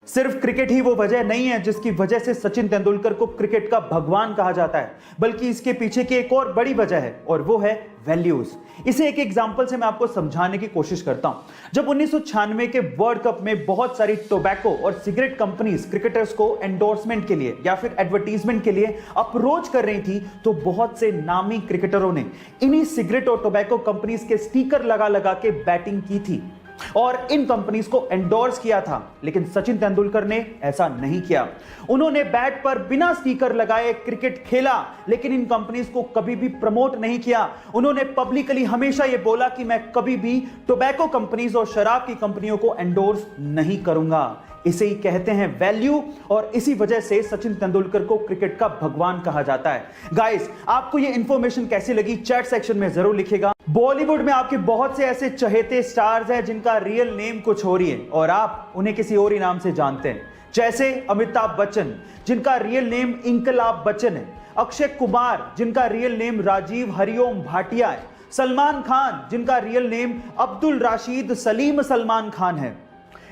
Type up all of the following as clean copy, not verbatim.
सिर्फ क्रिकेट ही वो वजह नहीं है जिसकी वजह से सचिन तेंदुलकर को क्रिकेट का भगवान कहा जाता है, बल्कि इसके पीछे की एक और बड़ी वजह है और वो है वैल्यूज। इसे एक एग्जांपल से मैं आपको समझाने की कोशिश करता हूं। जब 1996 के वर्ल्ड कप में बहुत सारी टोबैको और सिगरेट कंपनीज क्रिकेटर्स को एंडोर्समेंट के लिए या फिर एडवर्टीजमेंट के लिए अप्रोच कर रही थी, तो बहुत से नामी क्रिकेटरों ने इन्हीं सिगरेट और टोबैको कंपनीज के स्टिकर लगा लगा के बैटिंग की थी और इन कंपनीज को एंडोर्स किया था। लेकिन सचिन तेंदुलकर ने ऐसा नहीं किया। उन्होंने बैट पर बिना स्टिकर लगाए क्रिकेट खेला, लेकिन इन कंपनीज को कभी भी प्रमोट नहीं किया। उन्होंने पब्लिकली हमेशा यह बोला कि मैं कभी भी टोबैको कंपनीज और शराब की कंपनियों को एंडोर्स नहीं करूंगा। इसे ही कहते हैं वैल्यू, और इसी वजह से सचिन तेंदुलकर को क्रिकेट का भगवान कहा जाता है। गाइस, आपको ये इंफॉर्मेशन कैसी लगी चैट सेक्शन में जरूर लिखिएगा। बॉलीवुड में आपके बहुत से ऐसे चहेते स्टार्स हैं जिनका रियल नेम कुछ और ही है और आप उन्हें किसी और ही नाम से जानते हैं, जैसे अमिताभ बच्चन जिनका रियल नेम इंकलाब बच्चन है, अक्षय कुमार जिनका रियल नेम राजीव हरिओम भाटिया है, सलमान खान जिनका रियल नेम अब्दुल राशिद सलीम सलमान खान है,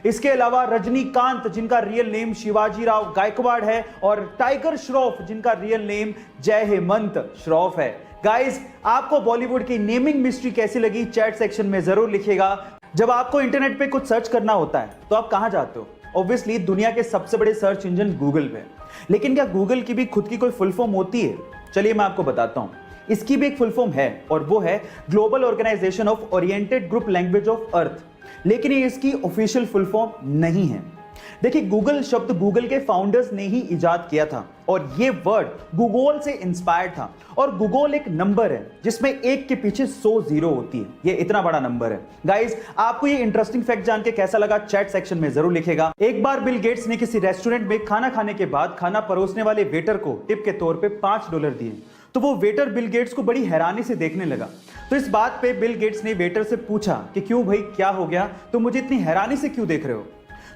इसके अलावा रजनीकांत जिनका रियल नेम शिवाजी राव गायकवाड़ है, और टाइगर श्रॉफ जिनका रियल नेम जय हेमंत श्रॉफ है। गाइस, आपको बॉलीवुड की नेमिंग मिस्ट्री कैसी लगी चैट सेक्शन में जरूर लिखिएगा। जब आपको इंटरनेट पे कुछ सर्च करना होता है तो आप कहां जाते हो? ऑब्वियसली दुनिया के सबसे बड़े सर्च इंजन गूगल पे। लेकिन क्या गूगल की भी खुद की कोई फुल फॉर्म होती है? चलिए मैं आपको बताता हूं। इसकी भी एक फुल फॉर्म है और वो है global organisation of oriented group language of earth. लेकिन ये इसकी ऑफिशियल फुल फॉर्म नहीं है। देखिए, गूगल शब्द गूगल के फाउंडर्स ने ही इजाद किया था और ये वर्ड गूगल से इंस्पायर्ड था। और गूगल एक नंबर है जिसमें एक के पीछे 100 जीरो होती है। ये इतना बड़ा नंबर है। गाइस, आपको ये इंटरेस्टिंग फैक्ट जान के कैसा लगा चैट सेक्शन में जरूर लिखेगा। एक बार बिल गेट्स ने किसी रेस्टोरेंट में खाना खाने के बाद खाना परोसने वाले वेटर को टिप के तौर पे $5 दिए, तो वो वेटर बिल गेट्स को बड़ी हैरानी से देखने लगा। तो इस बात पे बिल गेट्स ने वेटर से पूछा कि क्यों भाई, क्या हो गया, तो मुझे इतनी हैरानी से क्यों देख रहे हो?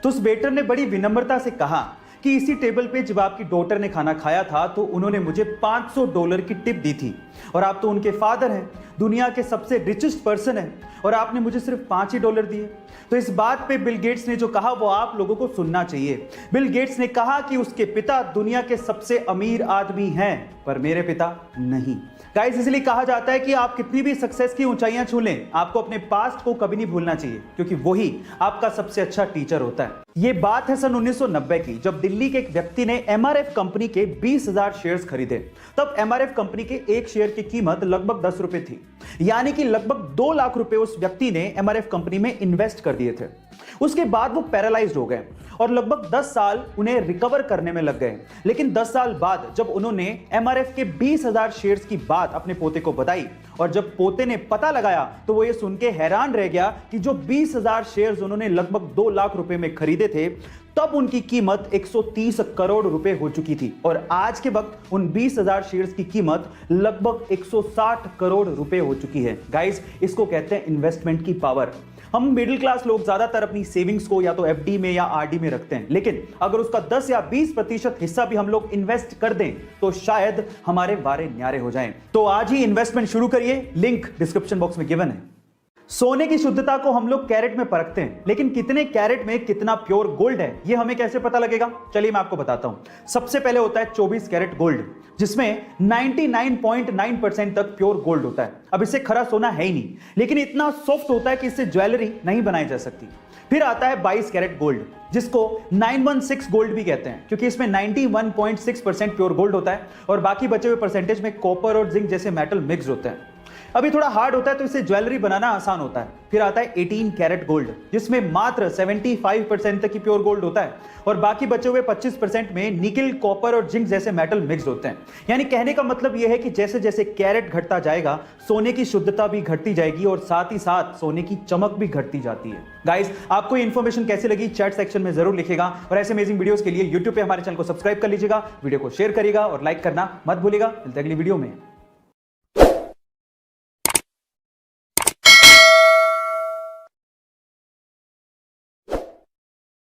तो उस वेटर ने बड़ी विनम्रता से कहा कि इसी टेबल पे जब आपकी डॉटर ने खाना खाया था तो उन्होंने मुझे $500 की टिप दी थी, और आप तो उनके फादर हैं, दुनिया के सबसे रिचेस्ट पर्सन हैं, और आपने मुझे सिर्फ $5 ही दिए। तो इस बात पे बिल गेट्स ने जो कहा वो आप लोगों को सुनना चाहिए। बिल गेट्स ने कहा कि उसके पिता दुनिया के सबसे अमीर आदमी हैं, पर मेरे पिता नहीं। गाइस, इसलिए कहा जाता है कि आप कितनी भी सक्सेस की ऊंचाइयां छू लें, आपको अपने पास्ट को कभी नहीं भूलना चाहिए, क्योंकि वही आपका सबसे अच्छा टीचर होता है। ये बात है सन 1990 की, जब दिल्ली के एक व्यक्ति ने एमआरएफ कंपनी के 20,000 शेयर्स खरीदे। तब एमआरएफ कंपनी के एक शेयर की कीमत लगभग 10 रुपए थी, यानी कि लगभग 2 लाख रुपए उस व्यक्ति ने एमआरएफ कंपनी में इन्वेस्ट कर दिए थे। उसके बाद वो पैरालाइज्ड हो गए और लगभग 10 साल उन्हें रिकवर करने में लग गए। लेकिन 10 साल बाद जब उन्होंने एमआरएफ के 20,000 शेयर्स की बात अपने पोते को बताई, और जब पोते ने पता लगाया, तो वो ये सुन के हैरान रह गया कि जो 20,000 शेयर्स उन्होंने लगभग 2 लाख रुपए में खरीदे थे, तब उनकी कीमत 130 करोड़ रुपए हो चुकी थी, और आज के वक्त उन 20,000 शेयर्स की कीमत लगभग 160 करोड़ रुपए हो चुकी है। गाइस, इसको कहते हैं इन्वेस्टमेंट की पावर। हम मिडिल क्लास लोग ज्यादातर अपनी सेविंग्स को या तो एफडी में या आरडी में रखते हैं, लेकिन अगर उसका 10 या 20% हिस्सा भी हम लोग इन्वेस्ट कर दें तो शायद हमारे वारे न्यारे हो जाएं। तो आज ही इन्वेस्टमेंट शुरू करिए, लिंक डिस्क्रिप्शन बॉक्स में गिवन है। सोने की शुद्धता को हम लोग कैरेट में परखते हैं, लेकिन कितने कैरेट में कितना प्योर गोल्ड है ये हमें कैसे पता लगेगा? चलिए मैं आपको बताता हूं। सबसे पहले होता है 24 कैरेट गोल्ड, जिसमें 99.9% तक प्योर गोल्ड होता है। अब इससे खरा सोना है ही नहीं, लेकिन इतना सॉफ्ट होता है कि इससे ज्वेलरी नहीं बनाई जा सकती। फिर आता है 22 कैरेट गोल्ड, जिसको 916 गोल्ड भी कहते हैं, क्योंकि इसमें 91.6% प्योर गोल्ड होता है और बाकी बचे हुए परसेंटेज में कॉपर और जिंक जैसे मेटल मिक्स होते हैं। अभी थोड़ा हार्ड होता है तो इसे ज्वेलरी बनाना आसान होता है। फिर आता है 18 कैरेट गोल्ड, जिसमें मात्र 75% तक की प्योर गोल्ड होता है और बाकी बचे हुए 25% में निकल, कॉपर और जिंक जैसे मेटल मिक्स होते हैं। यानी कहने का मतलब यह है कि जैसे जैसे कैरेट घटता जाएगा, सोने की शुद्धता भी घटती जाएगी और साथ ही साथ सोने की चमक भी घटती जाती है। गाइस, आपको ये इन्फॉर्मेशन कैसी लगी चैट सेक्शन में जरूर लिखेगा, और ऐसे अमेजिंग वीडियोस के लिए यूट्यूब पे हमारे चैनल को सब्सक्राइब कर लीजिएगा, वीडियो को शेयर करिएगा और लाइक करना मत भूलिएगा। मिलते हैं अगली वीडियो में।